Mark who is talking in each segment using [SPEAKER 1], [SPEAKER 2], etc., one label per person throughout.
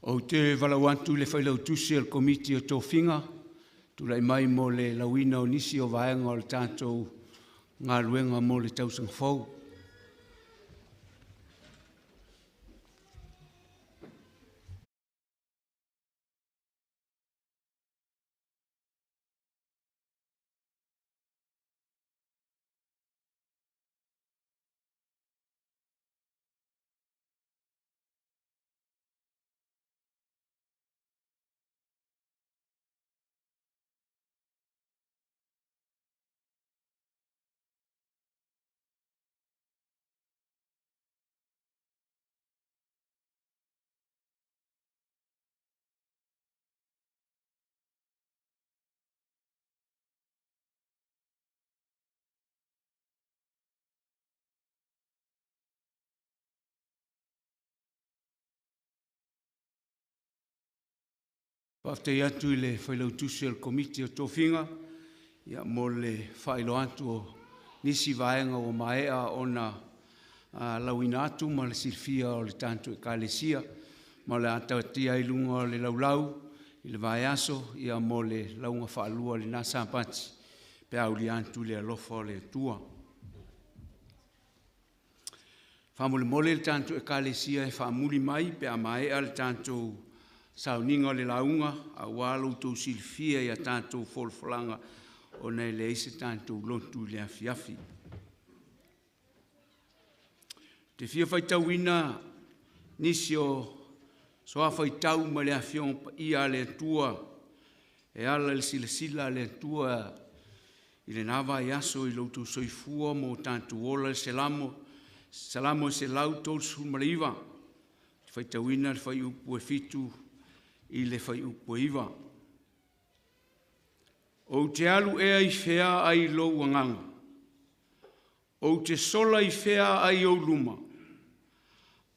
[SPEAKER 1] O te valawantu le whailau tusi al komiti o tō whinga, tu lai mai mo le lawina o nisi o vaenga o le tātou ngā luenga mo le tausang whau. Pafte atu i le whailau tusi al komiti o tō whinga, ia mo le whailo atu o nisi vaenga o maea o na lawina atu ma le silfia o le tantu e kālesia, ma le atatia i lunga o le laulau, i le vaeaso, ia mo le launga whaalua le nasa pati, pe au li antu le alofa o le tua. Whamole mole le tantu e kālesia e whamuli mai, pe a maea le tantu Sauniga le Lauga, a walo tau silfia ia tātou folfolanga o nei le eise tātou lontu le afiafi. Te fia whaitauina nisi o soa whaitau ma le afion ia le tua, e ala le sila le tua i le nawa i aso i loutou soifua mo tātou ola le salamo se lau tolu sumariva. Whaitauina le whai upu e fitu i le whai upo iwa. O te alu ea i whea ai lou anganga. O te sola i whea ai o luma.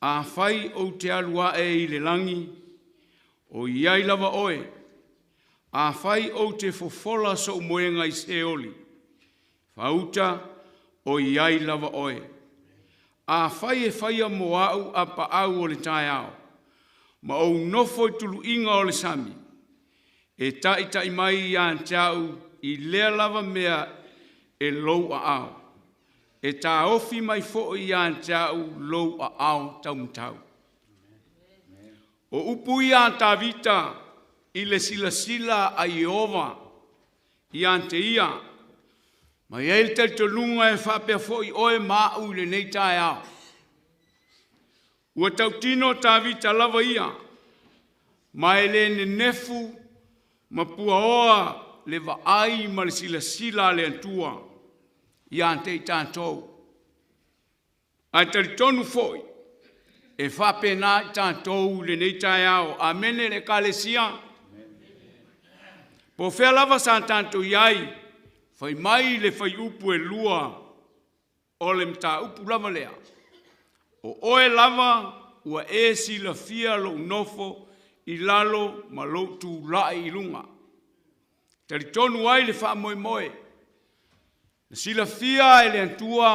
[SPEAKER 1] A whai o te alu a e i le langi. O iai lava oe. A whai o te fofola so moenga i se oli. Whauta o iai lava oe. A whai e whaia mo au a pa au o le tae au. Ma o nofo i tulu inga o le sami, e tai mai i an tau i lea lava mea e lou a au. E ta ofi mai fo i an tau lou a au tau. O upu i an ta vita i le sila a Iova i an te ia, ma i eil te lunga e whapea fo i oe mau le nei tae au. Ua tau tino ta vita lava ia, ma ele ne nefu, ma pua oa le vaai ma le sila le antua, i ante i tātou. Ai taritonu foi, e whapena i tātou le nei tae au, a mene le kālesia. Po whea lava sa tātou iai, whai mai le whai upu e lua, o le mta upu lava lea. O oe lava ua e sila fia lo nofo i lalo ma lo tu lai i lunga. Tari tonu ai le wha moe moe. Na sila fia e le antua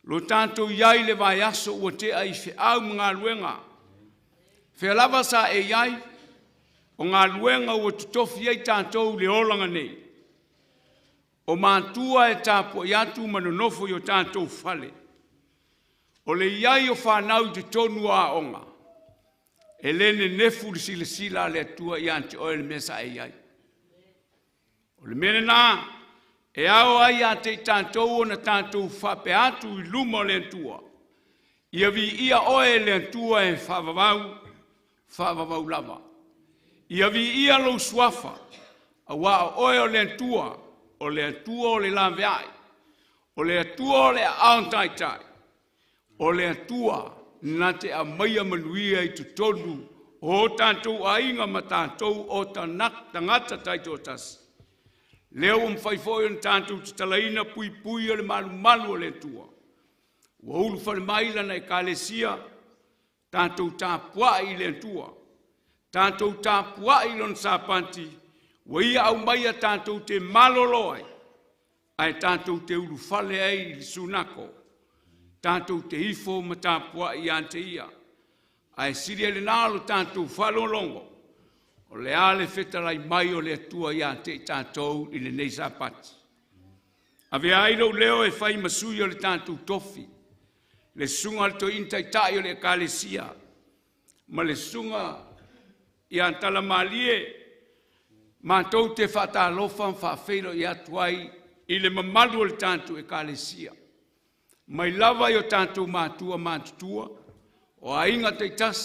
[SPEAKER 1] lo tanto iai le vai aso ua te ai fe au mga luenga. Fea lava sa e iai o ngā luenga ua tutofi ai tātou le olanga nei. O mātua e tāpua i atu manonofo i o tātou fale. O le iai o whanau te tonu a onga. E lene nefu le sila le atua i ante oe le mesa e iai. O le mene nā, e ao ai ante i tātou o na tātou whape atu i luma le antua. Ia vi ia oe le antua e whavavau lava. Ia vi ia lo suafa, a waa oe o le antua o le laveai, o le atua o le aontaitai. O le atua na te a maia manuia i tutonu o tātou a inga ma tātou o tangata taito tasi. Leo mwhaifoi on tātou te talaina pui o le malu o le atua. Ua ulu whare maila na e kālesia, tātou tāpua i le atua. Tātou tāpua i lon sāpanti, ua ia au maia tātou te maloloai, ai tātou te ulu whale ai i sunako. Tātou te ifo ma tāpua i ante ia. Ai siri le nalo tātou whalolongo. O le ale whetarai mai o le atua ia te tātou i le nei sapati. Ave airo leo e whai masui o le tātou tofi. Le sunga le to intai tai o le kalesia. Ma le sunga i antala malie. Mātou te whata alofa whawhelo i atuai i le mamalu o le tātou e kalesia. Mai lava i o tātou mātua mātutua. O ainga te tas.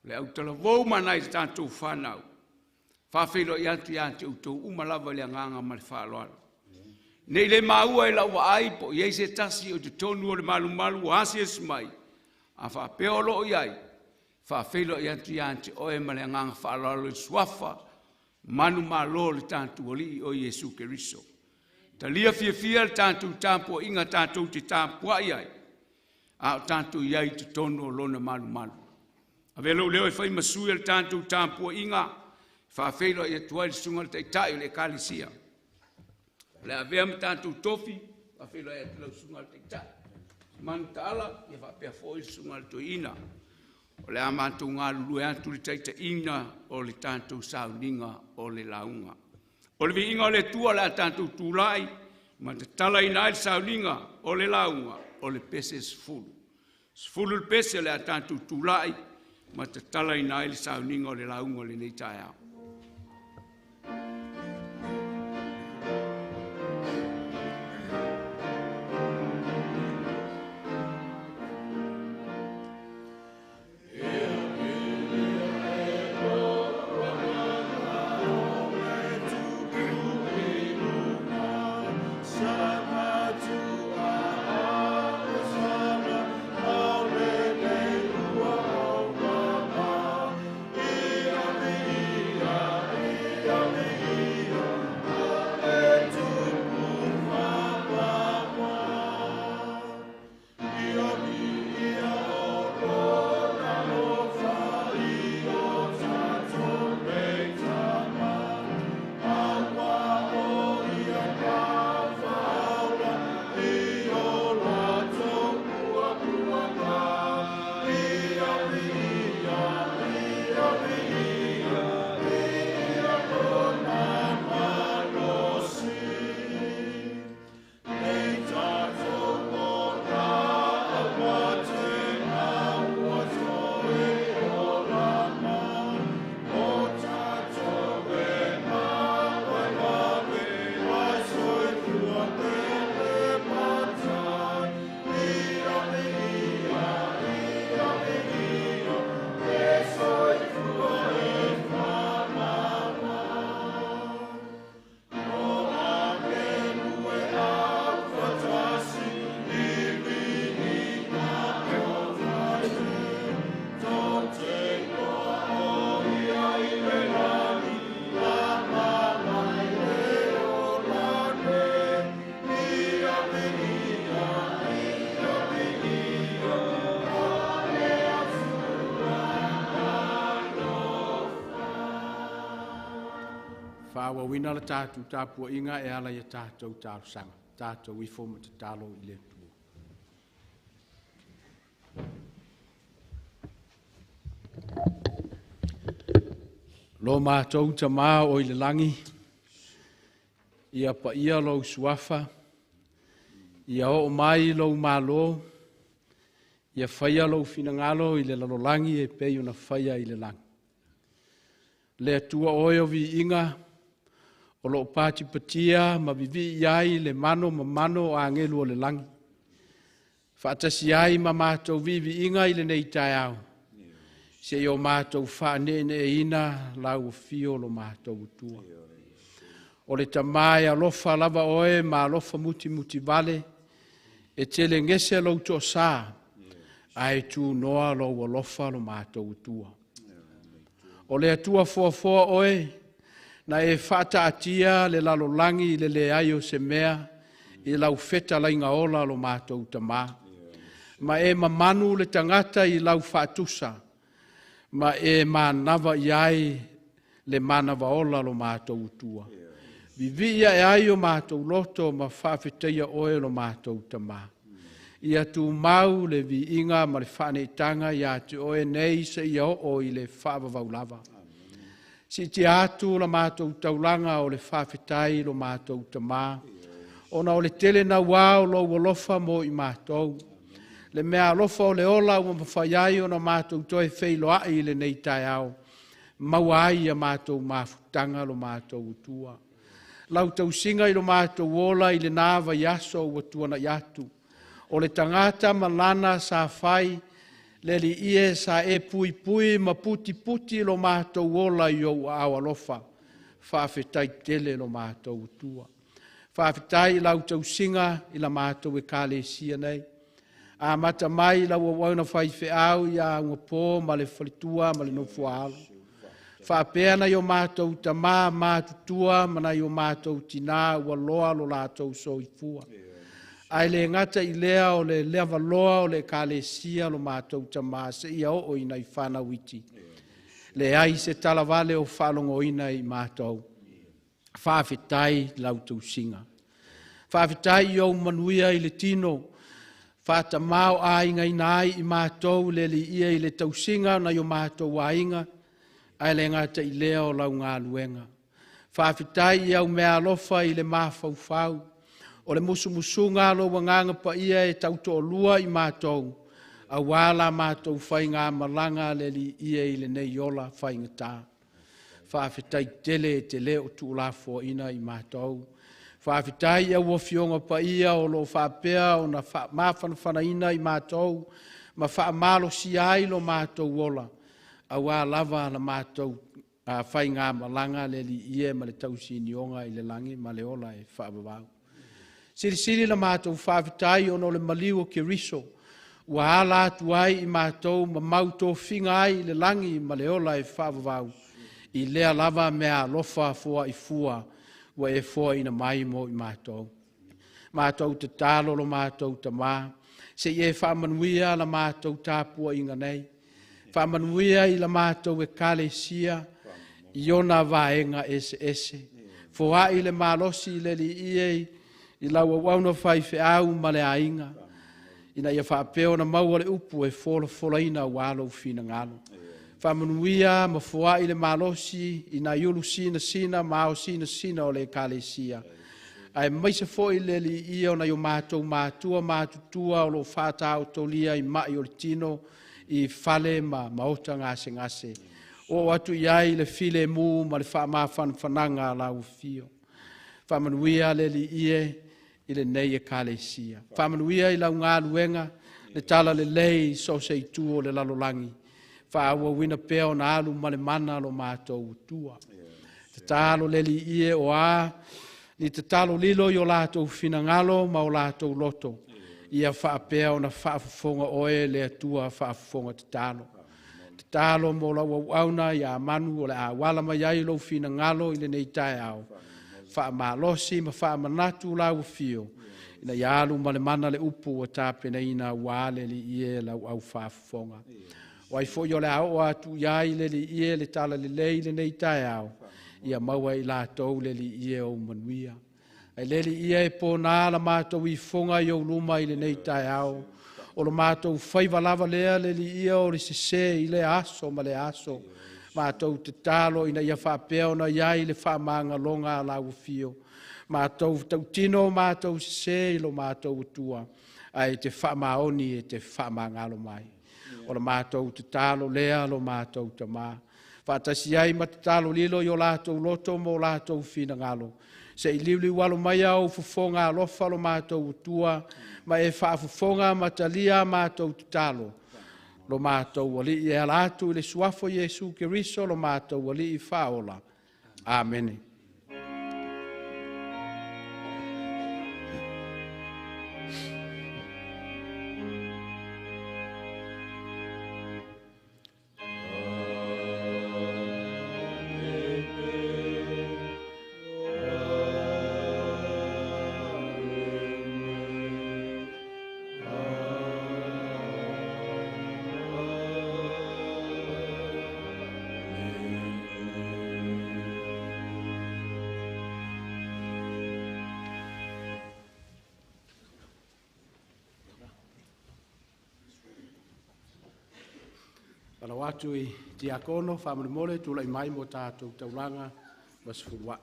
[SPEAKER 1] Le au tala vau manai le tātou whanau. Whawhelo i atu i atu utou umalava le anganga ma le whaaloalo. Nei le maua e lau ai po i eise tasi o te tonu o le malu malu o hasi esu mai. A whapeolo i ai. Whawhelo i atu i atu o e ma le anganga whaaloalo i suafa. Manu malo le tātou oli o Jesu Keriso. Ta lia fia le tātou tāpua inga tātou te tāpua i ai. A tātou i ai te tonu o lona malu malu. A velo leo e whai masui le tātou tāpua inga. Whawhelo i atu ai le sunga le taitai o le kalesia. Le avea me tātou tofi, whawhelo e atu lau sunga le taitai. Manu taala, ia whapea fōi sunga le toina. O le amātou ngā lulu e atu le taita ina o le tātou Sauniga o le Lauga. O le vi inga o le tua le tātou tūlai, ma te tala ina le Sauniga o le Lauga o le pese sfulu. Sfulu le pese le tātou tūlai, ma te tala ina le Sauniga o le Lauga o le nei tae au.
[SPEAKER 2] Wawina la tātou tāpua inga e ala ia tātou tāusanga. Tātou ifo ma te tālo i le tua. Lo mātou ta mā o i le langi. Ia pa ia lo suafa. Ia o mai lo mālo. Ia whaia lo finangalo i le lalolangi e pei una whaia i le langi. Le tua oio vi inga. O lo pāti patia ma vivi iai le mano ma mano a ngelu o le langi. Whaatasi ai ma mātou vivi inga i le nei tai au. Se o mātou whaane ne ina lau fio lo mātou tua. O le tamai a lofa lava oe ma lofa muti muti vale. E tele ngese lo to sa. Ai tu noa lo wa lofa lo mātou tua. O le atua fua oe. Na e whata atia le lalolangi le aio se mea i lau feta la inga ola lo mātou tamā. Ma e Manu le tangata i lau whatusa. Ma e nava iai le manava ola lo mātou tua. Vivia e aio mātou loto ma whawheteia oe lo mātou tamā. ia tu mau le vi inga ma le whanetanga ia te oe nei se ia o i le whaavavau lava. Si te atu la mātou taulanga o le whawhetai lo mātou tamā. Ona o le tele na wao lo walofa mo i mātou. Le mea alofa o le ola ua mawhaiai o na mātou toi Failauga i le nei tai au. Maua ai a mātou mafutanga lo mātou utua. Lau tau singa i lo mātou ola i le nāwa yaso ua tuana yatu. O le tangata malana sa fai, le li ie sa e pui pui ma puti puti lo mātou ola i au alofa. Whawhetai tele lo mātou utua. Whawhetai lau tau singa i la mātou e kāle sia nei. A mata mai la wawana fai fe au ya ngapo ma le falitua ma le nofu alo. Whapea na yo mātou tamā mātutua ma na yo mātou tina ua loa lo lātou soifua. Ai le ngata i lea o le lewa loa o le kālesia lo mātou tamā se ia o ina i whana witi. Le ai se talavale o whalongo ina i mātou. Whawhetai lautou singa. Whawhetai i au manuia i le tino. Fata mau a inga inai i mātou le li ia i le tausinga na yo mātou a inga, ai le ngata i leo lau ngā luenga. Whawhitai i au mea alofa i le mawhauwhau, o le musu ngā lo wanganga pa ia e tauto o lua i mātou, a wala mātou whai ngā malanga le li ia i le nei ola whai ngata. Whawhitai tele te leo tu la fo ina i mātou. Whawhitai au o fionga pa ia o lo whapea o na mawhanawhana ina i mātou, ma whaamalo si ai lo mātou ola, a wā lava na mātou whai ngā malanga le li ie ma le tausi nionga i le langi ma le ola e whaabawau. Siri la mātou whawhitai o no le maliu o ke riso, ua ala tuai i mātou ma mauto whinga ai le langi ma le ola e whaabawau, i lea lava mea lofa fua i fua, wa e fo ina mai mo i mātou. Mātou te tālo lo mātou ta mā. Se e whaamanuia la mātou tāpua inga nei. Whaamanuia i la mātou e kālesia. I ona vaenga ese. Fo a i le mālosi le li iei. I lau wauna whai whi au ma le ainga. Ina ia whaapeo na maua le upu e fola ina walo fina ngalo. Whamanuia ma fua i le malosi i na iulu sina mao sina o le kālesia. Ai maise fo i le li ia o na yo mātou mātutua o lo whātau tolia i mai o le tino i whale ma maota ngase. O atu iai le file mu ma le whananga la ufio. Whamanuia le li ie i le nei e kālesia. Whamanuia i lau ngā luenga le tala le lei so se i tu o le lalolangi. Whaaua wina peo na alu male mana lo mātou utua. Te tālo leli ie o a, ni te tālo lilo i o lātou finangalo ma o lātou loto. Ia whaapeo na whaafafonga oe le atua whaafafonga te tālo. Te tālo mo la wauauna i a Manu o le a wala mai ai lo finangalo i le nei tae au. Whaamalosi ma whaamanatu la ufio. Ina i alu male mana le upu o tāpena ina wale li ie lau au whaafafonga. Wai fo yo le au atu iai le li ie le tala le lei le nei tae au. Ia maua i la tau le li ie o manuia. Ai le li ie e po nā la mātou i fonga i o luma i le nei tae au. O la mātou whaiva lava lea le li ie o le sese i le aso ma le aso. Mātou te talo ina ia whapeo na iai le whamanga longa la ufio. Mātou tau tino mātou sese i lo mātou utua. Ai te whamaoni e te whamangalo mai. O la mātou te tālo lea lo mātou ta mā. Whātasi ai ma te tālo lilo i o lātou loto mo lātou whina ngalo. Se i liuli walo mai au fufonga alofa lo mātou utua, ma e whaafufonga matalia mātou te tālo. Lo mātou wali i alatu i le suafo Jesu Keriso lo mātou wali i whaola. Amen. Tala watu I diakono, whamare mole, tula I mai mo tātou taulanga, masifurua.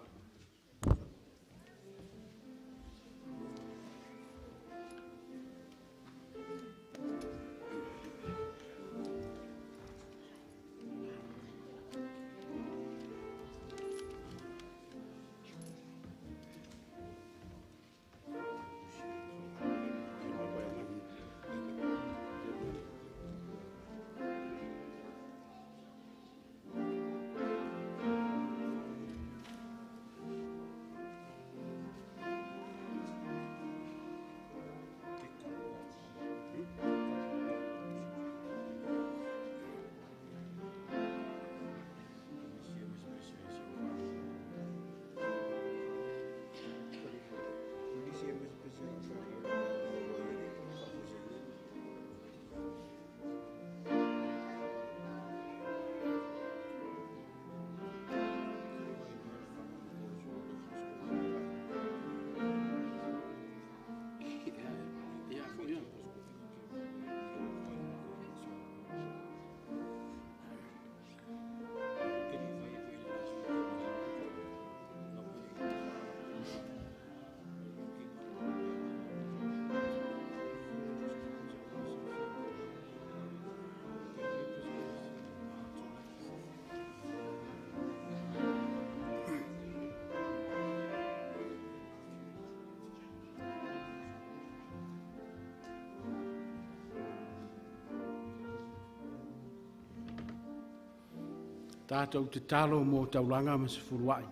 [SPEAKER 2] Tātou te talo mō taulanga ma se furuai.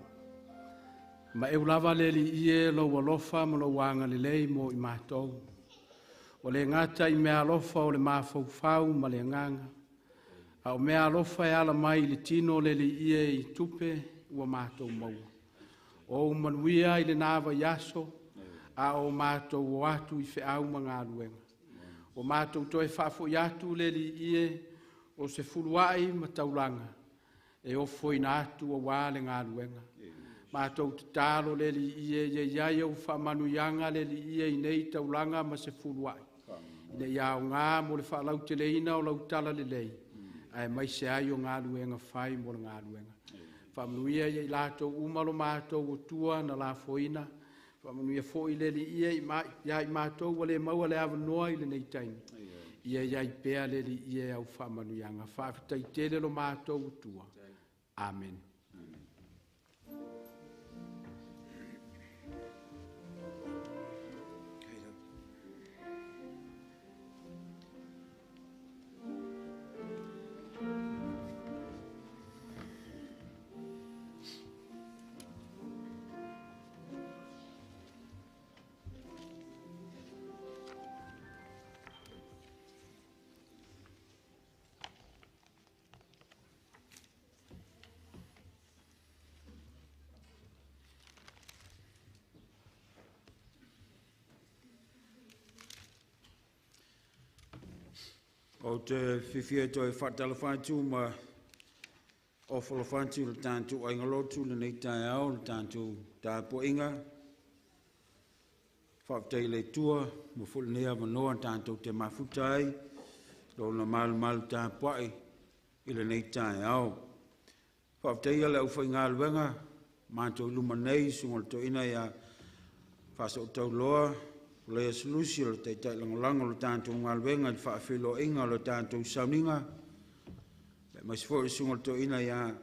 [SPEAKER 2] Ma e ulawa leli ie lo walofa ma lo wanga lelei mō I mātou. O le ngata I mea alofa o le māwhauwhau ma le nganga. A o mea alofa e ala mai le tino leli ie I tupe ua mātou maua. O manuia I le nāwa yaso, a o mātou o atu I whiau ma ngā luenga. O mātou toi whafo I atu leli ie o se furuai ma taulanga. E o foi na atu o wale ngā ruenga. Mātou te tālo leli ie iai au whamanu ianga leli ie I nei taulanga ma se furuai. Ine iau ngā mo le whalau te leina o lau tala le lei. Ai mai se ai o ngā ruenga whai mo le ngā ruenga. Whamanu ia lātou umalo mātou o tua na la foina. Whamanu ia foi leli ie iai mātou wale maua le avanoa I le nei taimi. Ia iai pēa leli ie au whamanu ianga. Whawhitai tele lo mātou o tua. Amen.
[SPEAKER 3] O te whiwhia toi whatala whantu ma ofala whantu le tāntu aingalotu le nei tai au le tāntu tāpo inga. Whaptei le tua ma fulu nea manoa tāntu te mafutai lo na malu tāpuai I le nei tai au. Whaptei le uwhai ngā luenga mātou luma nei sunga le toina ia whasa o tau loa le solusi le te tai langolango le tātou ngā luenga I whaafilo inga le tātou Sauniga. Le maisifo I sunga le toina ia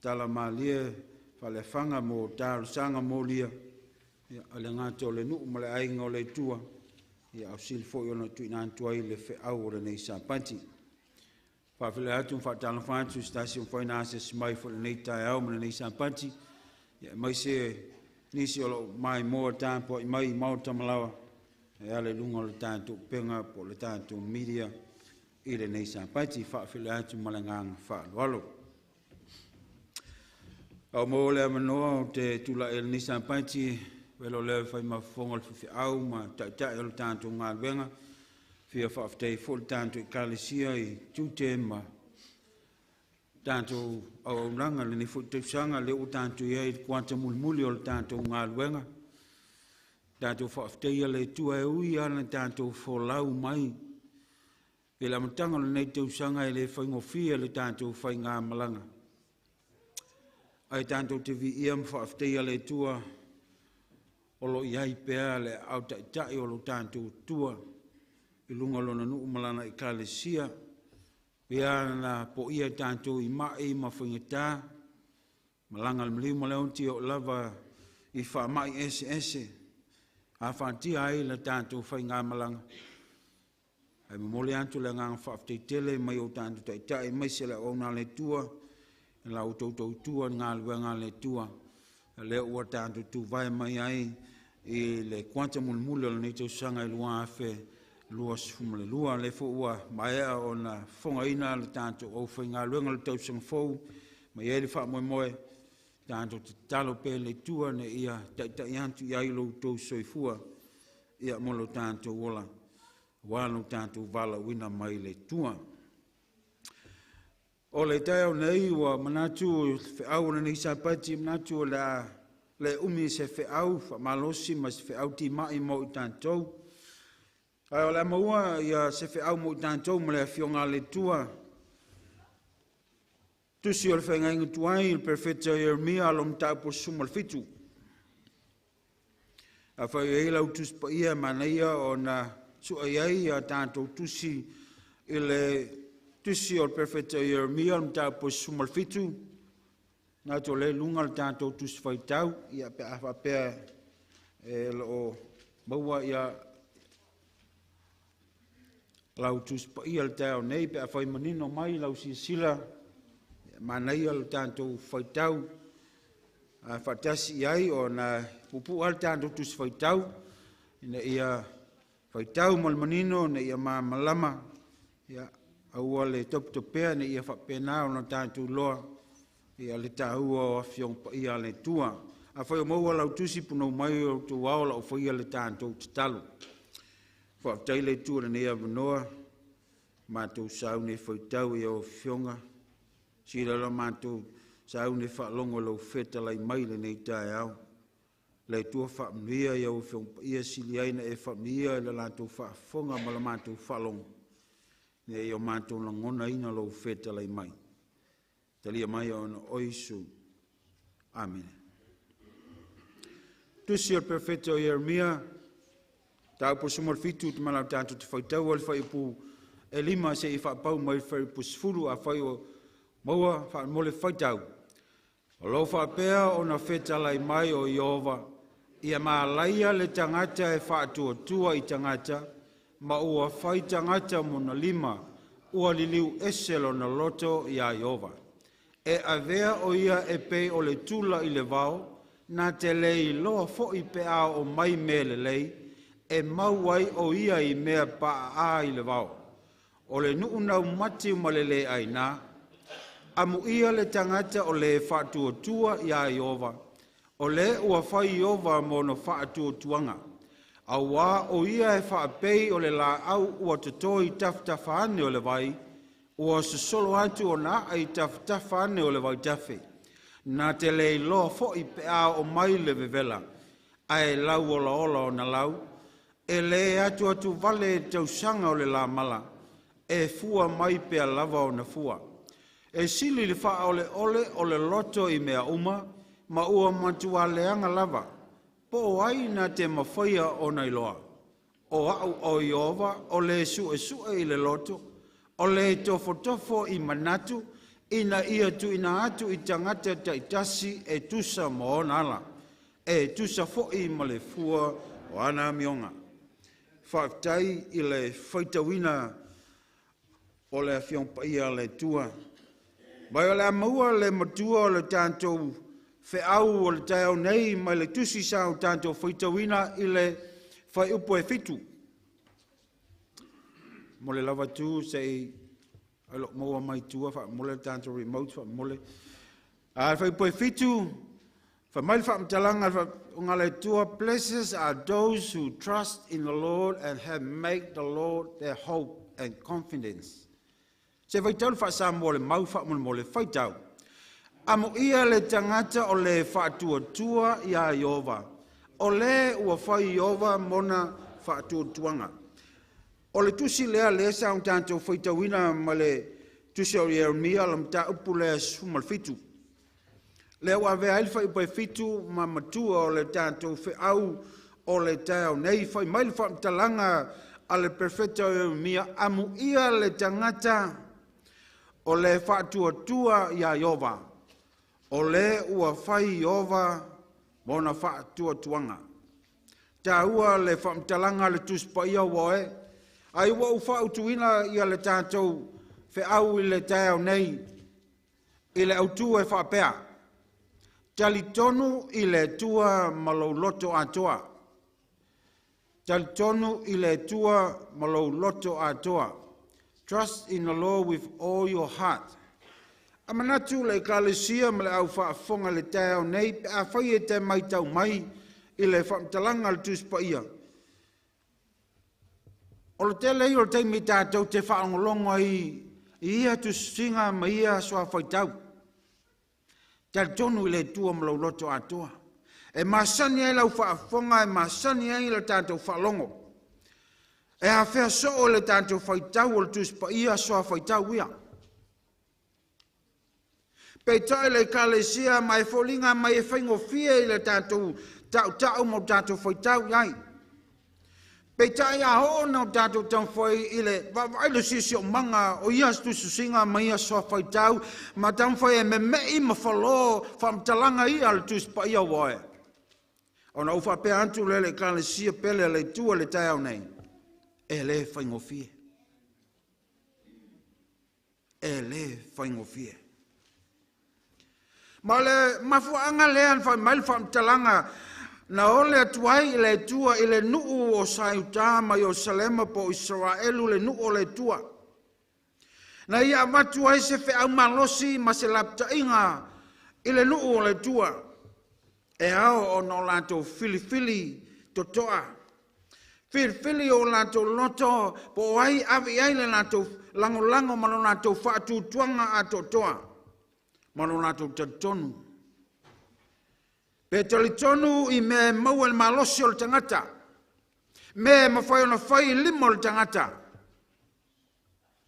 [SPEAKER 3] tala malia whale whanga mo tālu sanga mo lia. Ia ale ngātou le nuu ma le ainga o le tua. Ia au silifo I ona tui nāntua I le whiau o le nei sāpati. Whaafile atu whaatala whantu stasi o whaina ase smai fo le nei tai au ma le nei sāpati. Ia maise nisi o lo mai moa tāmpo I mai mau tamalawa. E ale lunga le tātou penga po le tātou media I le nei sāpati whaafile atu malangang whaalualo. Au mo le amanoa o te tula e le nei sāpati welo le whai mawhonga le whiwhi au ma taitai o le tātou ngā luenga whia whaaftei fo le tātou I kalesia I tūte ma tātou au ranga le ni fo te sanga le o tātou ia I kuanta muli o le tātou ngā luenga. Tātou whaaftei le tua e ui ana tātou wholau mai. E la matanga le nei tau sanga e le whaingofia le tātou whainga malanga. Ai tātou te vi ia mwhaaftei le tua o lo iai pēa le au tai o lo tātou tua i lunga lona nuu malana i kālesia pēa na po ia tātou i mai ma whaingatā malanga le mliu maleonti o lava i wha mai ese a whantia ai le tātou whainga malanga. Ai mole antu le ngang whaaftei tele mai o tātou tai mai se le ona le tua e la utoutou tua ngā luenga le tua le ua tātou tu vai mai ai i le kuanta mulmule le nei tau sanga i lua afe lua sifumale lua le fo ua mai o na fonga ina le tātou o whainga luenga le tau sanga fau mai e le wha moe moe tātou te talo pe le tua ne ia tai antu i ailo tau soifua ia molo tātou wola wānu tātou wala wina mai le tua. O le tau nei wa manatu whiau na nei sapati manatu le umi se whiau malosi ma se whiau ti mai mo i tātou. Ai o le maua ia se whiau mo i tātou ma le fionga le tua. Tusi o le whainga inga tuai il perfeta Jeremia alom tau po sumal fitu. A whai e lau tus pa ia manaia o na sua iai a tātou tusi i le tusi o perfeta Jeremia alom tau po sumal fitu. Nā tō le lunga le tātou tusi whai tau ia pe a whapea e o maua ia lau tusi pa ia le tau nei pe a whai manino mai lau si sila manai al tātou whai tau a whatasi iai o na pupu al tātou tusi whai tau ina ia whai tau malmanino na ia malama ia aua le toptopea na ia whapena o na tātou loa ia le tāua o awhiong pa ia le tua a whai o maua lau tusi punau mai o tu wao lau whai le tātou te talo whaptai le tua na ia vanoa mātou sau ne whai tau ia o whionga sira la mātou sau ne whaalongo lau wheta lai mai le nei tae au. Lei tua whaamnia ia o whiong ia sili aina e whaamnia le lātou whaafonga ma la mātou whaalongo. Ne ia mātou la ngona ina lau wheta lai mai. Talia mai o na oisu. Amen. Tusi al perfeto Jeremia, tau po sumar fitu te malau tātou te whaitau al whaipu e lima se i whaapau mai whaipu sifuru a whai o maua wha mole whaitau. O lo whapea o na whetalai mai o Iova, ia maa laia le tangata e whaatua tua i tangata, ma ua whai tangata mona lima, ua liliu eselo na loto i a Iova. E avea o ia e pe o le tula i le vao, na te lei loa fo i pe a o mai me le lei, e mauai o ia i mea pa a i le vao. O le nuunau mati umalele ai nā, amu ia le tangata o le whaatua tua i a Iova. O le ua whai Iova mo no whaatua tuanga. A wā o ia e whaapei o le la au ua tatoi taftawhaane o le vai, ua sasolo atu o na ai taftawhaane o le vai tafe. Nā te lei loa fo i pea o mai le vevela, ai lau ola ola o na lau, e le atu vale tausanga o le la mala, e fua mai pea lava o na fua. E sili le wha o le loto i mea uma, ma ua matua leanga lava. Po ai na te mawhaia o nei loa. O au o Iova, o le sue i le loto, o le tofo i manatu, ina ia tu ina atu i tangata taitasi e tusa moona ala. E tusa fo'i ma le fua o ana mionga. Whaaftai i le whaitawina o le awhiong paia le tua. Mai o le amaua le matua o le tātou wheau o le tau nei, mai le tusi sa o tātou whaitawina i le whai upo e fitu. Mo le lava tu sei, alo maua mai tua, mo le tātou remote, mo le whai upo e fitu, whai mai le whaamtalanga, unga le tua, blessed are those who trust in the Lord and have made the Lord their hope and confidence. Se vaitau le whaasa mo le mau mo le whaitau. Amo ia le tangata o le whaatua tua i a Iova. O le ua whai Iova mona whaatua tuanga. O le tusi lea le sa un tātou whaitawina ma le tusi o Jeremia la mta upu le sumal fitu. Le wa vea ilfa ipa fitu ma matua o le tātou au o le tau nei whai mai le whamtalanga a le perfecta o Jeremia amu ia le tangata o le whaatua ia Iova. O le ua whai Iova mona whaatua tuanga. Tā ua le whamtalanga le tuspa ia wae. Ai wa ufa utuina ia le tātou au i le tau nei i le autua e whapea. Talitonu i le tua malau loto atoa. Talitonu i le tua malau loto atoa. Trust in the Lord with all your heart. Amanatu le kalesia ma le au whaafonga le tau nei pe a whai e te mai tau mai i le whamtalanga le tuspa ia. O le tele i o te mi tātou te whaangolongo i ia tu singa ma ia soa whaitau. Talitonu i le tua malau loto atoa. E masani e lau whaafonga, e masani e le tātou whaalongo. E a whea so o le tātou whaitau o le tuspa ia soa whaitau ia. Pei tae le kalesia mai folinga mai e whaingo fia i le tātou tau mo tātou whaitau iai. Pei tae a hoona o tātou tau whai i le wailu sisi o manga o ias tu susinga mai a soa whaitau ma tau whai e me mei ma whalo whamtalanga i al tu spa ia wae. O na uwha pe antu le kalesia pele le tua le tae au nei. E le whaingo fia. E le whaingo fia. Ma le mafuanga lean whai mail whamtalanga na ole atuai i le tua i le nuu o Saiuta mai o Salema po Israelu le nuu o le tua. Na ia amatuai se whea malosi ma se lapta inga i le nuu o le tua. E ao o no lato filifili totoa. Filifili o lato loto po ai avi ai le lato lango ma lo lato whaatu tuanga a totoa. Ma lo lato tatonu. Pe talitonu i me maua le malosi o le tangata. Me mawhai ona whai limo le tangata.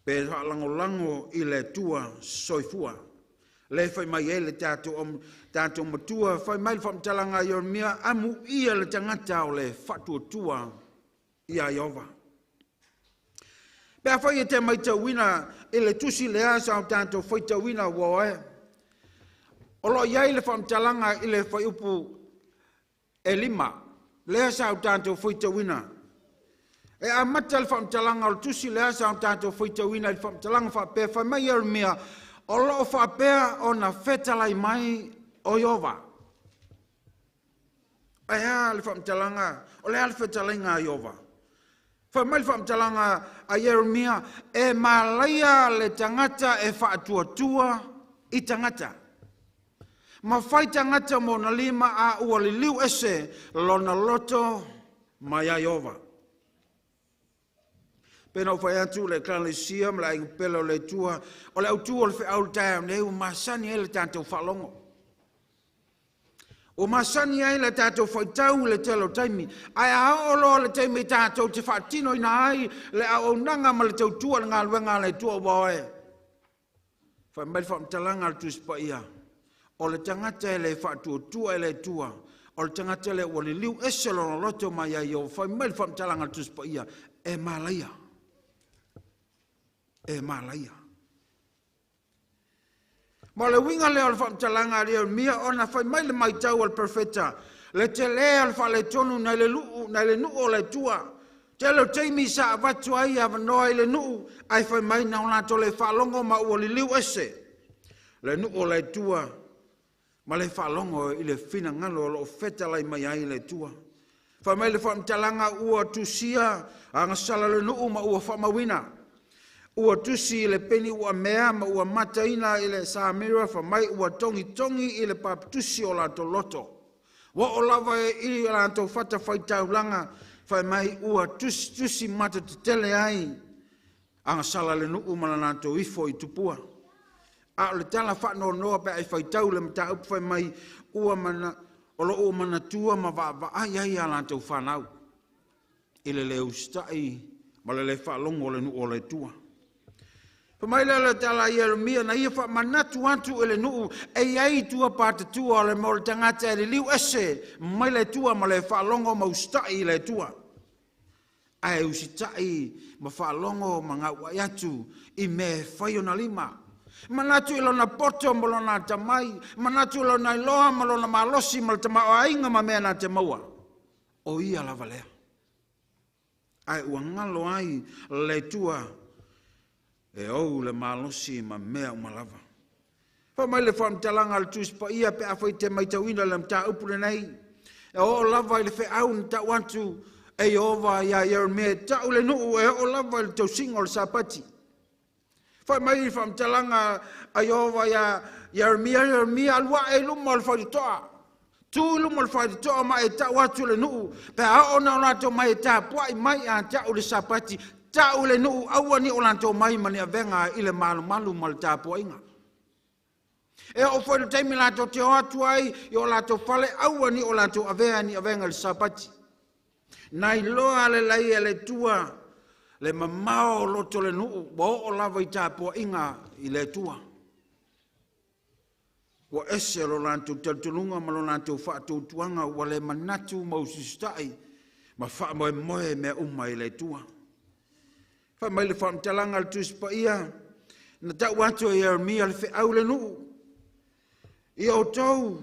[SPEAKER 3] Pe lango i le tua soifua. Le whai mai e le tātou matua. Whai mai le whamtalanga i Jeremia amu ia le tangata o le whatua tua i a Iova. Pe a whai e te mai tauina i le tusi le asa o tātou whai tauina wae. Olo iai le whamtalanga i le whaiupu e lima. Lea sa au tātou whaitawina. E a mata le whamtalanga o tusi lea sa au tātou whaitawina i whamtalanga whapea. Whamai Jeremia o loo whapea o na whetalai mai o Iova. E a le whamtalanga o lea le whetalai ngā Iova. Whamai le whamtalanga a Jeremia e malaia le tangata e whaatuatua i tangata. Ma whai tangata mo na lima a ua li liu ese lona loto mai a Iova. Pena o whai atu le kalesia ma la inga pelo le tua o le autua o le whea o tae ne u masani e le tātou whalongo. O masani e le tātou whaitau le telo taimi. Ai a olo le taimi tātou te whaatino ina ai le au nanga ma le tau tua ngā luenga le tua wae. Whai mai whamtalanga le tuspa ia. O le tangata e le whaatuatua e le tua. O le tangata le wali liu eselo na loto mai a Iova. Whai mai whamtalanga tuspa ia. E malaia. E malaia. Ma le winga leo le whamtalanga a Jeremia ona whai mai le maitau al perfeta. Le te lea le whale tonu na le nuu o le tua. Te lo teimi sa avatu ai avanoa i le nuu. Ai whai mai na unato le whalongo ma wali liu ese. Le nuu o le tua. Ma le whalongo i le whina ngalo o whetalai mai ai le tua. Whamai le whamtalanga ua tusia, a ngasala le nuu ma ua whamawina. Ua tusi le peni ua mea ma ua mataina i le Samira, whamai ua tongi i le paptusi o lato loto. Wa o lava i lato whata whaitaulanga, whamai ua tusi mata tutele ai, a ngasala le nuu ma la lato ifo i tupua. A le tala whano noa pe ai whaitau le mta upu whai mai ua mana, olo ua mana tua ma wa ai ai ala tau whanau. I le leo stai ma le whaalongo le nu o le tua. Pamaila le tala Yeremia na ia wha manatu atu ele nuu e iai tua pata tua le mo le tangata e le liu ese mai le tua ma le whaalongo ma ustai le tua. Ai usitai ma whaalongo ma ngā wai atu i me whaiona lima. Manatu ilo na poto ma lo na tamai, manatu ilo na iloa ma lo na malosi ma le tamau ainga ma mea na te maua. O ia lava lea. Ai ua ngalo ai le tua e au le malosi ma mea umalava. Mai le whamtalanga le tuspa ia pe awhai te maitawina le mta upule nei. E o lava i le whaau ni ta wantu e ova ia Yeremia tau le nuu e o lava i le tau singo le sapati. Mai le whamtalanga a ova ia Yeremia alua e luma le whaitoa. Tu luma le whaitoa ma e ta watu le nuu pe a ona o nato mai e ta puai mai a tau le sapati. Tau le nuu aua ni o lanto mai mani a venga i le malu ma le tāpua inga. E o fwoi le teimi lanto te o atu ai i o lanto fale aua ni o lanto a venga le sapati. Nai loa le lai e le tua le mamao loto le nuu bo o lava i tāpua inga i le tua. Wa ese lo lanto taltulunga ma lo lanto whaatou tuanga wa le manatu mausistai ma wha moe mea uma i le tua. Mai le whamtalanga le tuspa ia, na tau atu e Yeremia le whaau le nuu. I o tau,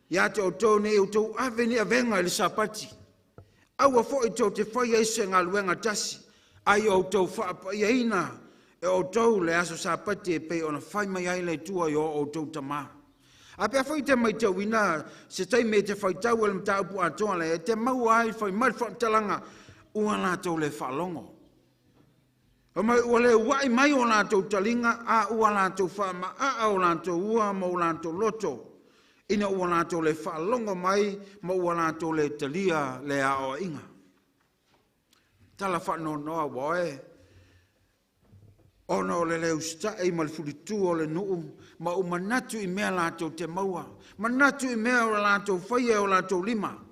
[SPEAKER 3] ia te o tau ne o tau ave ni a venga le sapati. Aua fo i tau te whai eise ngā luenga tasi, ai o tau whaapa ia ina, e o tau le aso sapati e pei ona whai mai ai le tua i o tau tamā. A pia whai te mai tau ina, se tai me te whai tau e le mta upu atoa le, e te mau ai whai mai whamtalanga, ua nā tau le whalongo. Mai ua le wai mai o lantou talinga a ua lantou whaama a o lantou ua ma o lantou loto. Ina ua lantou le whaalongo mai ma ua lantou le talia le a o inga. Tala whano noa wae. Ona o le leu stai ma le fulitu o le nuu ma o manatu i mea lantou te maua. Manatu i mea o lantou whaia o lantou lima.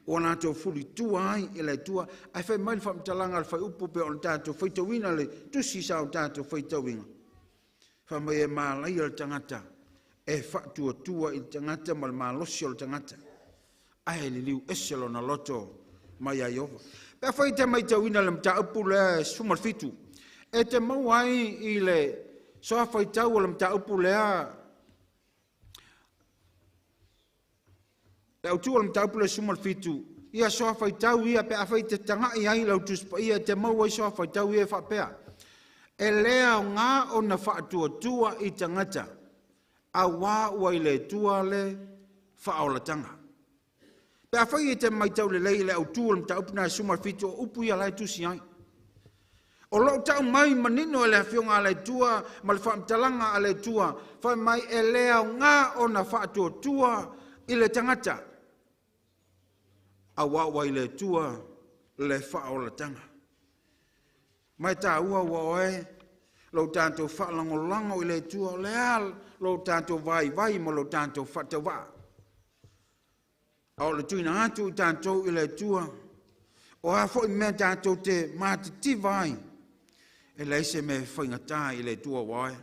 [SPEAKER 3] O lantou fulitu ai e le tua, ai whai mai whamtalanga le whai upo pe o le tātou whaitawina le tusi sa o tātou whaitawinga. Whai mai e mālai o le tangata, e whaatua tua i tangata ma le mālosi o le tangata. Ai li liu eselo na loto mai a Iova. Pea whai te mai tawina le mta upu le sumalfitu. E te mau ai i le soa whaitau o le mta upu le a au tu le taupu le sumal fitu ia soa faitau ia pe afai te tangai ai lau tuspa ia te mau ai soa faitau ia whapea. E lea o ngā o na whaatua tua i tangata a wā ua i le tua le whaolatanga. Pe afai te maitau le lei le au tu le taupu na sumal fitu o upu ia lai tusi ai. O lo tau mai manino e le whionga a le tua ma le whaamtalanga a le tua whai mai e lea o ngā o na whaatua tua i le tangata. A wawa i le tua le whaolatanga. Mai tā ua wae, lo tātou whaalangolango i le tua le al, lo tātou vai mo lo tātou whatawa. A o le tuina atu i tātou i le tua, o hafo i mea tātou te mātiti vai, e leise me whaingatā i le tua wae.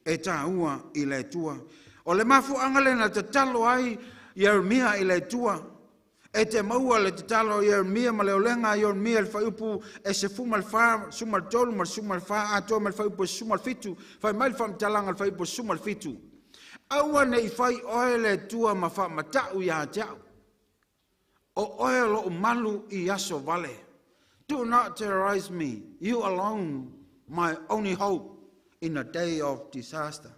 [SPEAKER 3] E tā ua i le tua. O le mafu angale na te talo ai Yeremia i le tua. E te maua le te talo Yeremia ma le olenga Yeremia le whaiupu e se fumal wha, sumal tolu ma sumal wha, a toa ma le whaiupu sumal fitu, whai mai le whamtalanga le whaiupu sumal fitu. Aua ne i whai oe le tua ma wha matau i a teau. O oe lo umalu i aso vale. Do not terrorize me, you alone, my only hope in a day of disaster.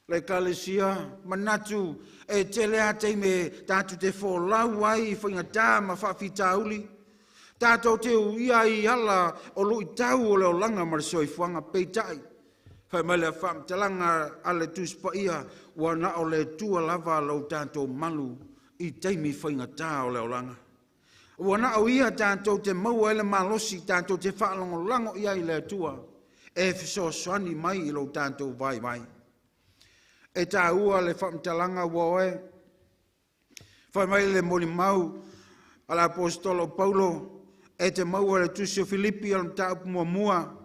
[SPEAKER 3] Le kalesia, manatu, e te lea teime, tātu te wholau ai, i whaingatā ma whawhitauli. Tātou te uia i ala o lui tau o leo langa marisoi whanga peitai. Whai mai le whamtalanga ale tuspa ia, wana o le tua lava lau tātou malu i teimi whaingatā o leo langa. Wana o ia tātou te maua ele malosi, tātou te whaalongo lango ia i le tua, e fiso soani mai i lau tātou vai. E tā ua le whamtalanga wae, whai mai le moli mau, ala apostolo Paulo, e te maua le tusi o Filipi al mta upu mua.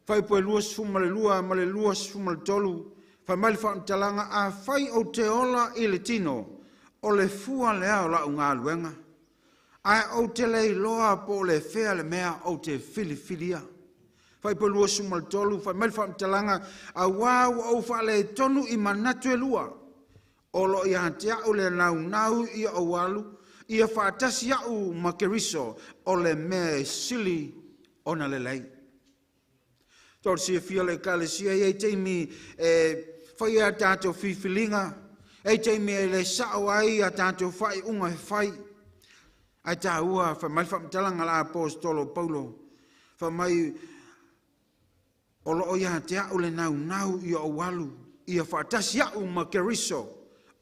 [SPEAKER 3] Fai poe lua sfuma le lua, ma le lua sfuma le tolu. Fai mai le wha talanga a fai o te ola i le tino, o le fua le ao la unga luenga. Ai o te lei loa po le fea le mea o te filifilia. Fai poe lua sfuma le tolu, fai mai le wha talanga a wau au wha le tonu i manatu e lua. O lo i hante au le nau i o walu, i a whaatasi au makeriso o le mea sili ona le lei. Tōr sia fia le kalesia, e teimi whai a tātou whiwhilinga, e teimi e le sao ai a tātou whai unga he whai. Ai tā ua, whai mai whamtalanga la apostolo Paulo, whai mai o loo ia te au le nau i o walu, i a whaatasi au ma keriso,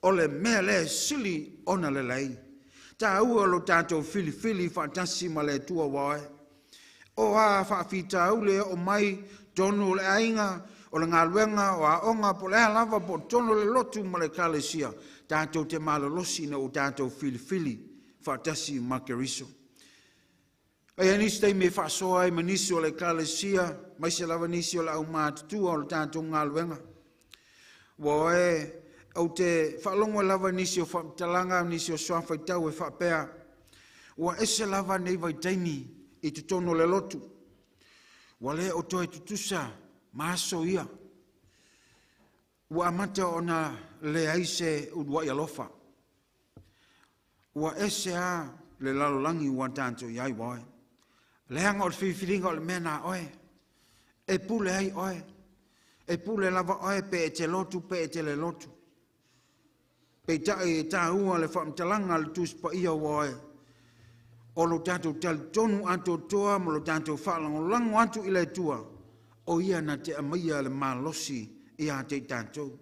[SPEAKER 3] o le mea le sili ona le lei. Tā ua lo tātou whili whaatasi ma le tua wae. O a whaafita au le o mai, tonu le ainga, o le ngaluenga, o a onga, po le lava, po tonu le lotu ma le kalesia, tātou te malolosi na o tātou whili, whaatasi makeriso. Ai anisi tei me whaasoa ai manisi o le kalesia, mai se lava nisi o le au mātutua o le tātou ngaluenga. Wa au te whaalongo lava nisi o whaatalanga, nisi o soafai tau e whaapea, wa ese lava nei vai taimi i tu tonu le lotu. Wale o toi tutusa, maaso ia. Wa amata ona le aise udwa yalofa. Wa ese a le lalolangi wa tanto iai wae. Le hanga o whiwhiringa o le mena oe. E pule ai oe. E pule lava oe pe e te lotu, pe e te le lotu. Pe tae e tā ua le whamtalanga le tuspa ia wae. O lo tātou tal tonu ato toa, mo lo tātou whaalango lango atu i le tua, o ia na te amaia le malosi i a te tātou.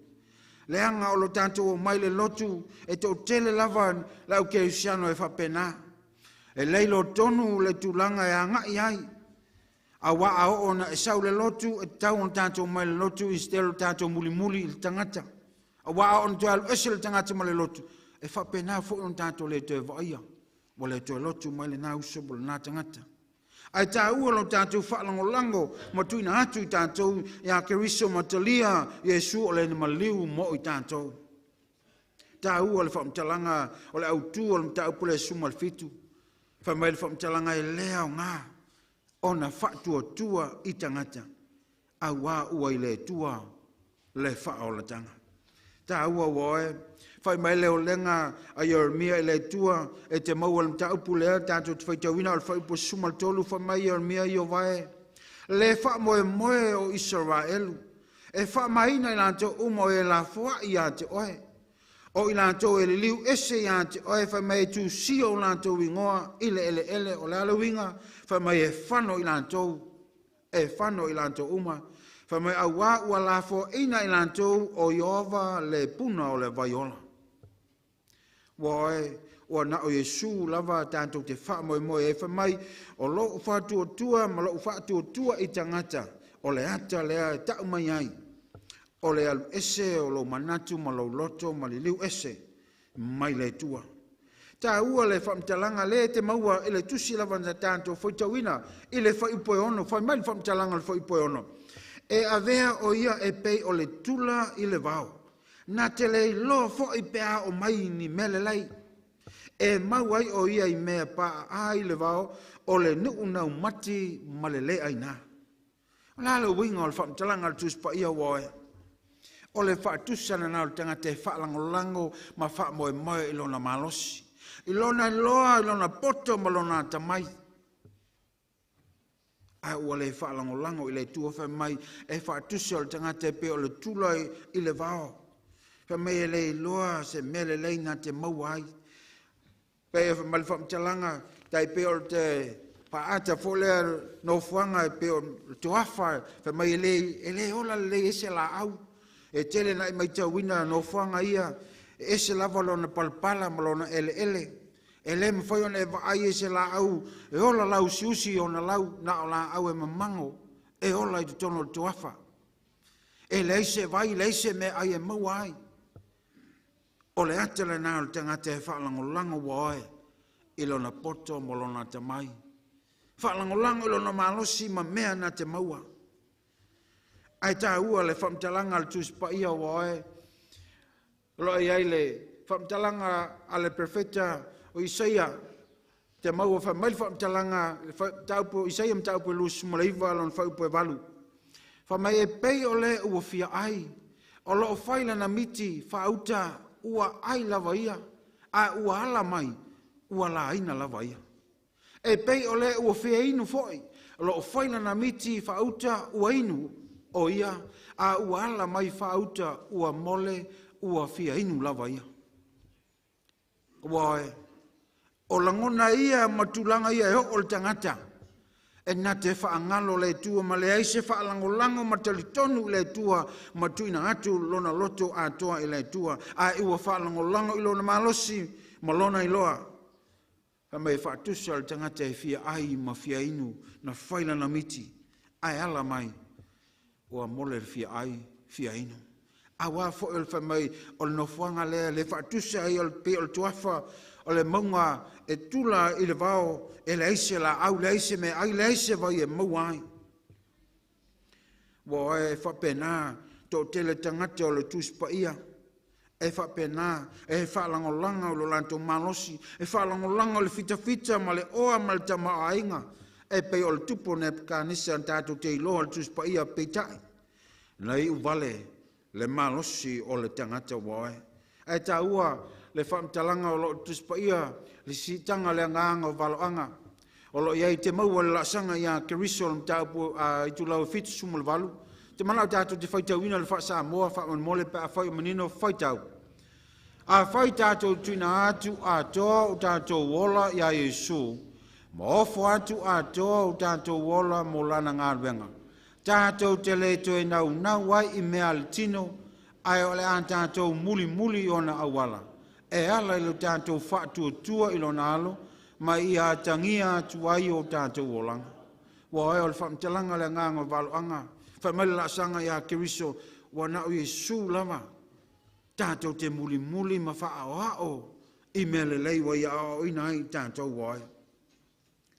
[SPEAKER 3] Le anga o lo tātou o mai le lotu, e tō tele lava lau ke usiano e whapena. E leilo tonu le tūlanga e anga i ai. A wa a o na e sau le lotu, e tau on tātou mai le lotu, i stelo tātou muli i tangata. A wa a o na tō ese le tangata mai le lotu, e whapena fo on tātou le te vaia. Wale to lotu mai le na uso bol na tangata. Ai tā ua lo tātou whaalango lango, ma tuina atu i tātou, ia keriso matalia, Iesu o le na maliu mo i tātou. Tā ua le whaamtalanga, o le autu o le mta upule sumal fitu. Whamai le whaamtalanga e lea o ngā, o na whaatua tua i tangata. A wā ua i le tua, le whaolatanga. Tā ua wae, whai mai leo lenga a Yeremia i le tua e te maua le mta upu lea tātou te whaitawina o le whaipo sumal tolu whai mai Yeremia i o vae. Le wha moe o Israelu. E wha maina i lanto umo e la fua i a te oe. O i lanto e le liu ese i a te oe whai mai tu si o lanto wingoa i le ele o le alawinga. Whai mai e whano i lanto uma. Whai mai au wā ua la fua ina i lanto o Iova le puna o le vaiola. Wae, o na o Iesu lava tātou te wha moe e whamai o lo whātua tua, ma lo whātua tua i tangata, o le ata lea e tau mai ai, o le alu ese, o lo manatu, ma lo loto, ma li liu ese, mai le tua. Tā ua le whamtalanga le te maua i le tusi lava na tātou whaitawina, i le whaipoe ono, whai mai le whamtalanga le whaipoe ono. E avea o ia e pei o le tula i le vau. Na te lei lo fo i pea o mai ni mele lei. E mauai o ia i mea pa a i le vao o le nuu nau mati ma le le aina. La le winga o le whamtalanga le tuspa ia wae. O le whaatusana na o tanga te whaalangolango ma wha moe i lona malosi. I lona loa, i lona poto ma lona tamai. Ai ua le whaalangolango i le tua wha mai e whaatusa o le tanga te pe o le tula i le vao. Ka mea le loa se mele le na te mauai. Pea whamali whamtalanga, tai peo te paata fole no fuanga peo tuafa, whamai ele ola le ese la au. E tele na mai tawina no fuanga ia, ese lava lona palpala malona ele. Ele mwhai ona e vaai ese la au, e ola lau siusi ona lau na o la au e mamango, e ola i tutono tuafa. E leise vai, leise me ai e mauai. O le atele nā o tangata e whaalangolango wae, ilona poto molona te mai. Whaalangolango ilona malosi ma mea na te maua. Ai tā ua le whamtalanga al tuspa ia wae. Loi ai le whamtalanga ale profeta o Isaia. Te maua whamail whamtalanga taupo Isaia mtaupo lus malaiva alon whaupo e walu. Whamai e pei o le ua fia ai. O loo whaila na miti whauta ua ai lava ia. A ua ala mai ua la aina lava ia. E pei o le ua fia inu foi. O loo whaila na miti whauta ua inu. O ia, a ua ala mai whauta ua mole ua fia inu lava ia. Wae, o langona ia matulanga ia o le tangata. E na te whaangalo le tua ma le aise whaalangolango matalitonu le tua matuina atu lona loto atoa i le tua. A iwa whaalangolango i lona malosi malona iloa. Hama e whaatusa le tangata e fia ai ma fia inu na whaila na miti. Ai ala mai. Ua mole fia ai, fia inu. Awa fo el whamai, o le nofuanga lea, le whaatusa ai, o le pe, o le tuafa, o le maunga, e tula i le vao, e le aise la au, le aise me, ai le aise vai e maua ai. Wa e whapena, to tele tangate o le tuspa ia, e whapena, e whalangolanga o lo lanto malosi, e whalangolanga o le fita ma le oa ma le tama ainga, e pe o le tupo ne kanisa antato te iloa le tuspa ia peitai. Nei uvale le malosi o le tangata wae. E ta ua le whamtalanga o lo tuspa ia le sitanga le anganga o valoanga. O lo iai te maua le lasanga ia keriso le mtaupu i tu lau fitu sumu le valu. Te manau tato te whaitauina le whaasa moa whaman mole pe a whai manino whaitau. A whai tato tuina atu a toa o tato wola ia Yesu. Ma ofo atu a toa o tato wola mo lana ngārwenga. Tato te le toe nau wai i mea le tino, ai ole an tato muli o na awala. E ala ilo tato whaatua tua ilo na alo, ma i a tangia atu ai o tato wolanga. Wa ai ole whamtalanga le nganga valoanga, whamele la sanga i a keriso, wa na o Yesu lama. Tato te muli ma whaao i mea le leiwa i a o ina ai tato wai.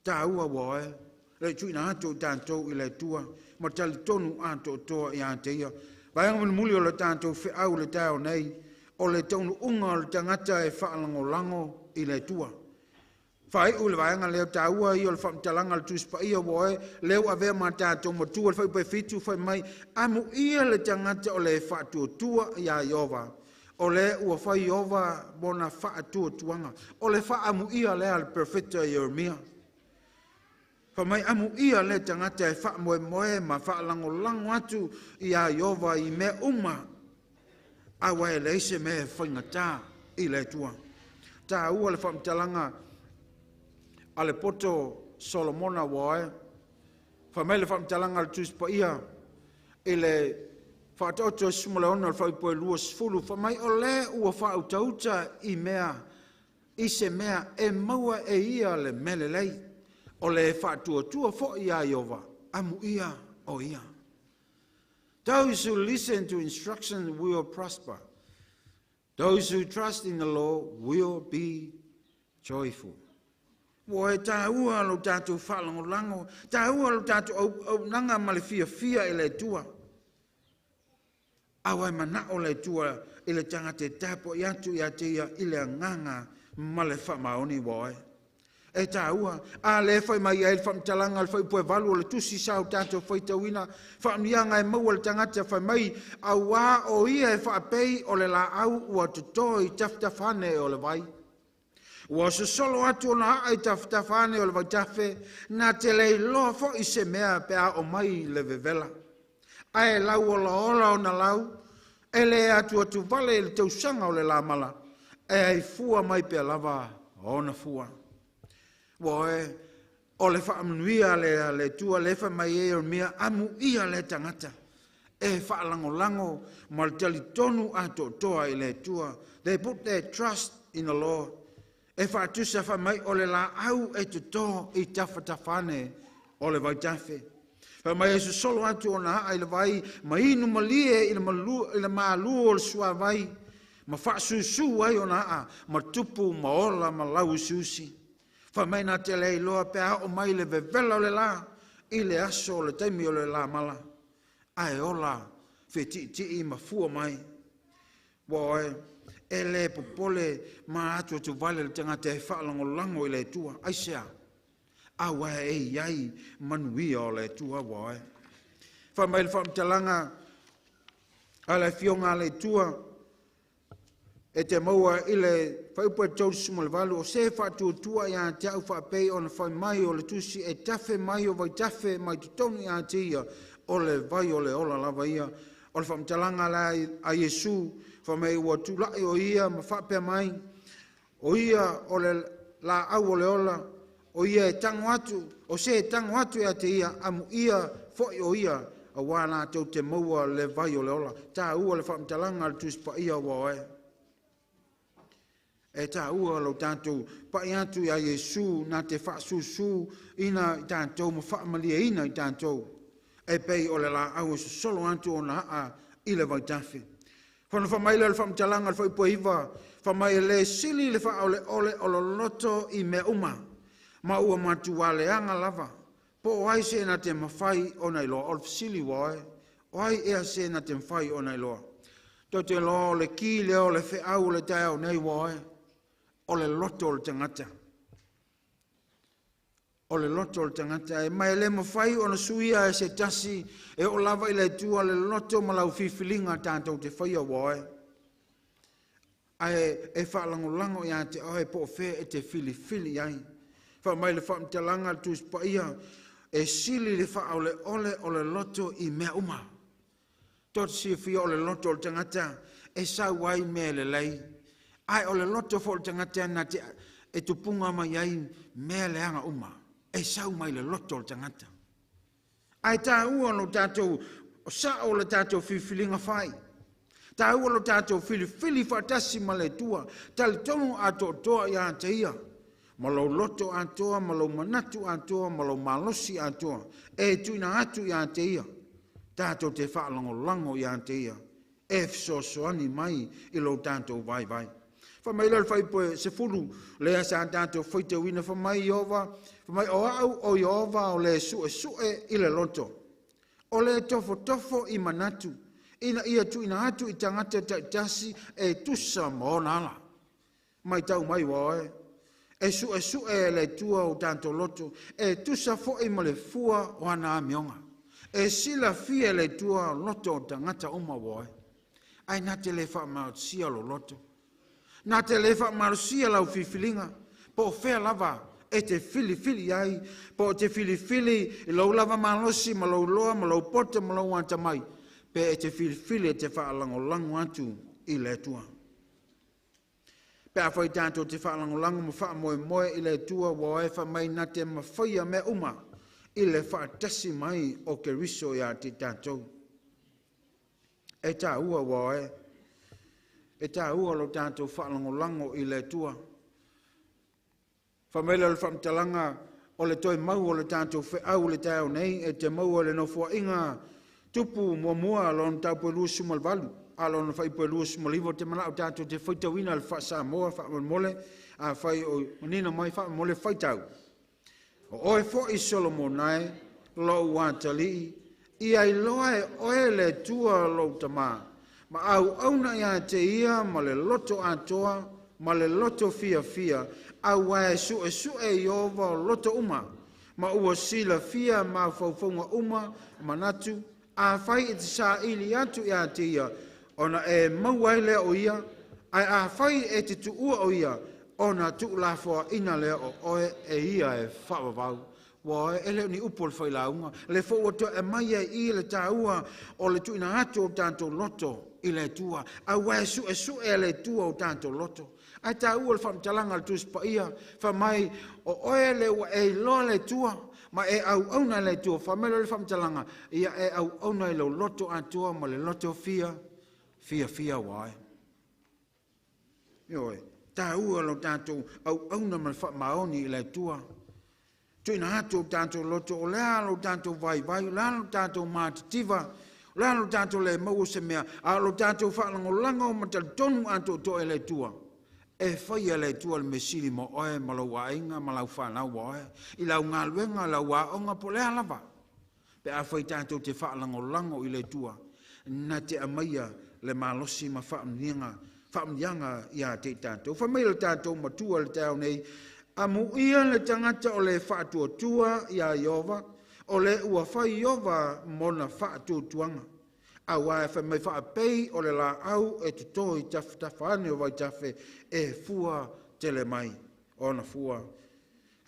[SPEAKER 3] Ta ua wae, le tuina ato tanto i le tua, ma tali tonu ato toa i ante ia. Vaianga muli o le tanto fe au le tau nei, o le tonu unga o le tangata e whaalangolango i le tua. Whai u le vaianga leo taua i o le whamtalanga le tuspa ia wae, leo avea ma tato matua le whaipai fitu whai mai, amu ia le tangata o le whaatua tua i a Iova. O le ua whai Iova bona whaatua tuanga. O le whaamu ia lea le perfecta Jeremia. Whamai amu ia le tangata e wha moe ma wha lango atu i a Iova i me uma. Awa e leise me whaingata i le tua. Tā ua le whamtalanga a le poto Solomona wae. Whamai le whamtalanga le tuspa ia i le whaatoto sumaleona le whaipoe lua sfulu. Whamai o le ua whautauta i mea, i se mea e maua e ia le mele lei. O le whaatua fo ia Iova, amu ia o ia. Those who listen to instruction will prosper. Those who trust in the Lord will be joyful. Wa ta ua lo tatu whalangolango, ta ua lo tatu au nanga male fia i le tua. Awa mana o le tua i le tangate tapo i atu i atea i le nganga male whamaoni wae. E tā ua, a le whai mai e whamtalanga le whai poe valu o le tusi sao tātou whai tauina, whaamianga e maua le tangata whai mai, a wā o ia e whaapei o le la au ua tutoi taftafane o le vai. Ua se solo atu o na ai taftafane o le vai tafe, na te lei loa fo i se mea pe a o mai le vevela. A e lau o la ola o na lau, e le atu atu vale le tausanga o le la mala, e ai fua mai pe lava o na fua. Wae, o le whaamanuia le tua le whamai e o mea amu ia le tangata. E whaalangolango ma le talitonu ato toa i le tua. They put their trust in the Lord. E whaatusa whamai o le la au e tuto i tawhatawhane o le vaitafe. Whamai e su solo atu o na ai le vai, ma inu malie i le maalu o le sua vai, ma whaasusu ai o na a, ma tupu ma ola ma lau susi. Fa mai na te lei loa pe o mai le vevela le la, i le aso le taimi o le la mala. Ai ola, fe ti I mafua mai. Woe, e le popole ma atu tu vale le tangata e whaalango I le tua. Ai sea, awa e iai manuia o le tua woe. Fa mai le whaamtalanga a le fionga le tua, e te maua I le whaupa tau sumo le valu, o se whatu tua ia te au whapei o na whai mai o le tusi, e tafe mai o vai tafe mai tutonu ia te ia, o le vai o le ola lava ia, o le whamtalanga la a Yesu, whamei ua tulai o ia, ma whapea mai, o ia o le la au o le ola, o ia e tango atu, o se e tango atu ia te ia, amu ia foi o ia, a wana tau te maua le vai o le ola, ta ua le whamtalanga le tuspa ia wae. E tā ua lau tātou pai atu ia Yesu nā te whaasusu ina I tātou ma whaamalia ina I tātou. E pei o le la au so solo atu o na haa I le vai tawhi. Whana whamaila le whamtalanga le whaipua iwa, whamai le sili le wha ole o lo loto I me uma. Ma ua matu wale anga lava. Po ai se na te mawhai o nei loa, o le sili wae. Oai ea se na te mawhai o nei loa. To te loa le ki leo le wheau le tae o nei wae. O le loto o le tangata. O le loto o le tangata. E mai le mawhai o na suia e se tasi e o lava I le tua le loto ma lau whiwhilinga tātou te whaia wae. Ai e whaalangolango ia te oe po whea e te whili ai. Wha mai le whaamtalanga le tuspa ia e sili le wha o le loto I mea uma. Tot si whia o le loto o le tangata e sa wai me le lei. Ai o le loto fo le tangata na te e tupunga mai ai mea le anga uma. E sau mai le loto le tangata. Ai tā ua no tātou o sa o le tātou whiwhilinga whai. Tā ua no tātou whiwhili whatasi ma le tua. Tali tonu ato toa ia te ia. Malau loto atoa, malau manatu atoa, malau malosi atoa. E tuina atu ia te ia. Tātou te whaalango ia te ia. E fsosoani mai I lo tātou vai. Whamai lau whaipoe se furu, lea sa tātou whaite wina whamai Iova, whamai o au o Iova o le sue I le loto. O le tofo I manatu, ina ia tu ina atu I tangata taitasi e tusa moona ala. Mai tau mai wae, e sue le tua o tātou loto, e tusa fo I ma le fua o ana amionga. E sila fie le tua loto o tangata uma wae. Ai nate le whamau sia lo loto. Nā te lefa marusia lau whiwhilinga, po whea lava e te whili ai, po te whili I lau lava malosi, ma lau loa, ma lau pota, ma lau anta mai, pe e te whili e te whaalangolango atu I le tua. Pe a whai tātou te whaalangolango ma whaamoe I le tua, wa e whamai nā te mawhaia me uma, I le whaatasi mai o ke riso ia te tātou. E tā ua wa e tā ua lo tātou whaalangolango I le tua. Whamela le whamtalanga o le toi mau o le tātou wheau le tāo nei e te mau o le no fua inga tupu mua alon tāpua lua sumalvalu. Alon whaipua lua sumalivo te mana o tātou te whaitawina le whaasa moa whaamole a whai o manina mai whaamole whaitau. O oe fo I Solomon nai lo wātali I ai loa e oe le tua lo tamaa. Ma au auna ia te ia, ma le loto atoa, ma le loto fia, au wae su Iova o loto uma, ma ua sila fia ma faufonga uma, manatu, a whai te sa ili atu ia te ia, ona e mauaile o ia, ai a whai e te tuua o ia, ona tu la foa ina lea o oe e ia e whawawau. Wae ele ni upo le Failauga, le fo o e mai I le taua o le tuina atu o tātou loto I le tua, a wae su e le tua o tātou loto. Ai taua le whamtalanga le tuspa ia, whamai o oe le wa e loa le tua, ma e au auna le tua, whamelo le whamtalanga, ia e au auna le loto atua, ma le loto fia wae. Ioi, taua lo tātou au auna ma le whamaoni I le tua. Tuina atu o tātou loto, o lea lo tātou vai, lea lo tātou mātitiva, lea lo tātou le mau se mea, a lo tātou whaalangolango ma tal tonu atu to e le tua. e whaia le tua le mesiri mo oe ma lau wainga ma lau whanau oe i lau ngā luenga lau waonga po le alava pe a whai tātou te whaalango lango i le tua na te amaia le malosi ma whaamnianga i a te tātou whamai le tātou matua le tau nei a muia le tangata o le whaatua tua i a Iova o le ua whai Iova mona whaatua tuanga a wae whamai whaapei o le la au e tuto i tawhane o vai tawhe e fua tele mai o na fua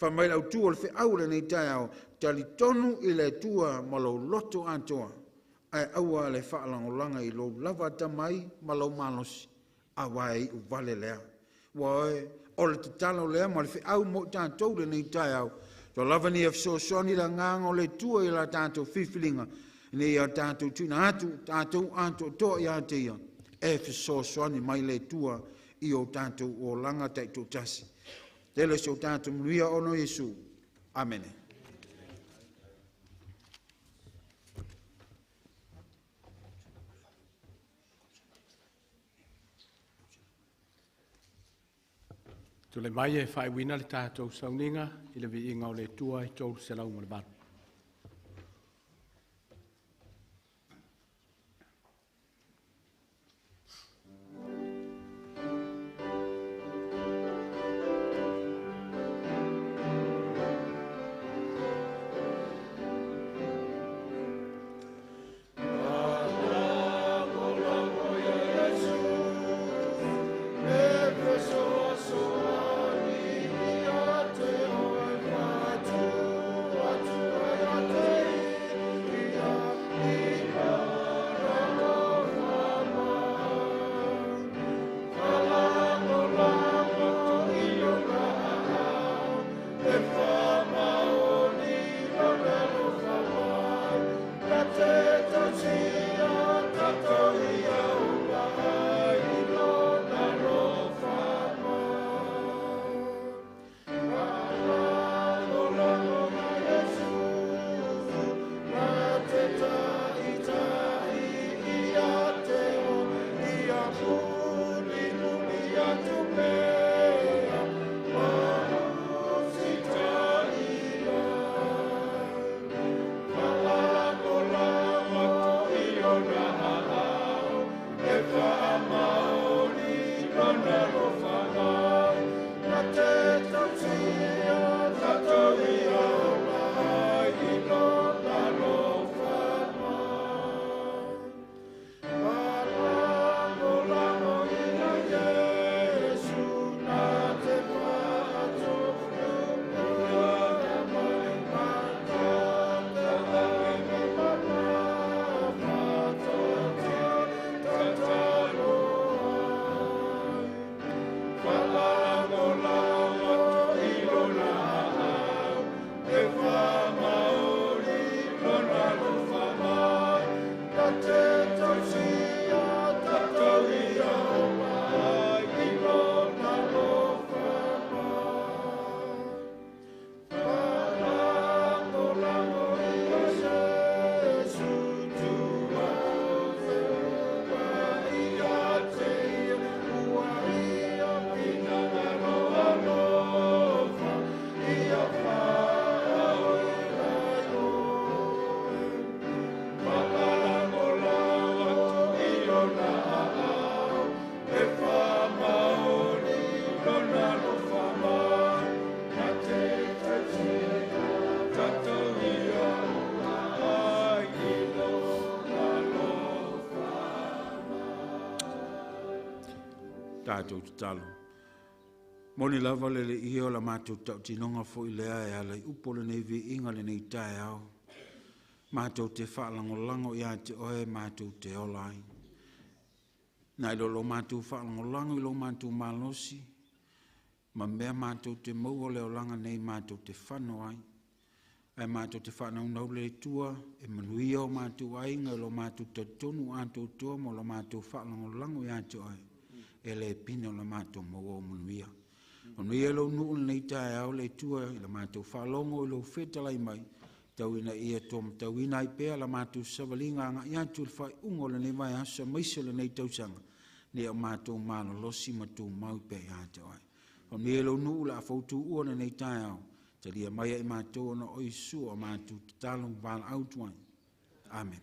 [SPEAKER 3] whamai lau tua le whi le nei tai au tali tonu i le tua ma lau loto antoa ai aua le whaalangolanga i lo lava tamai ma lau malosi a wae u vale lea wae o le tatalo lea ma le whi mo tātou le nei tai au to lava ni af so soni la ngang o le tua i la tātou whiwhilinga nei a tātou tuna atu tātou anto to i a te ia e fi so soni mai le tua i o tātou o langa tātou tasi tele so tātou mluia ono Yesu amen.
[SPEAKER 2] Tu le mai e whai wina le tātou Sauniga i le vi inga o le tua i tōru se lau mo le baru.
[SPEAKER 3] tātou te talo. Moni lava le i o la mātou tau tinonga fo i lea e ala i upole nei vi inga le nei tae au. Mātou te whaalangolango i a te oe mātou te olai. Nai lo mātou whaalangolango i lo mātou malosi. Ma mea mātou te mau o leo langa nei mātou te whano ai. Ai mātou te whanau nau le tua e manuia o mātou ainga lo mātou te tonu ātou tua mo lo mātou whaalangolango i a te oe. E le pino la mātou mau o manuia. Manuia lo nuu nei tae au le tua i la mātou whalongo i lo whetalai mai. Tauina ia tom tauina i pea la mātou savalinga anga i atu le whai ungo le nei mai asa maise le nei tausanga. ne o mātou malolosi ma tō mau pe a te ai. O ne lo nu la fautu ua na nei tai au. Te lia mai ai mātou na oi su o mātou ki talong wala au tuai. Amen.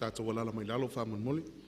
[SPEAKER 4] Tātou walala mai lalo wha manmoli.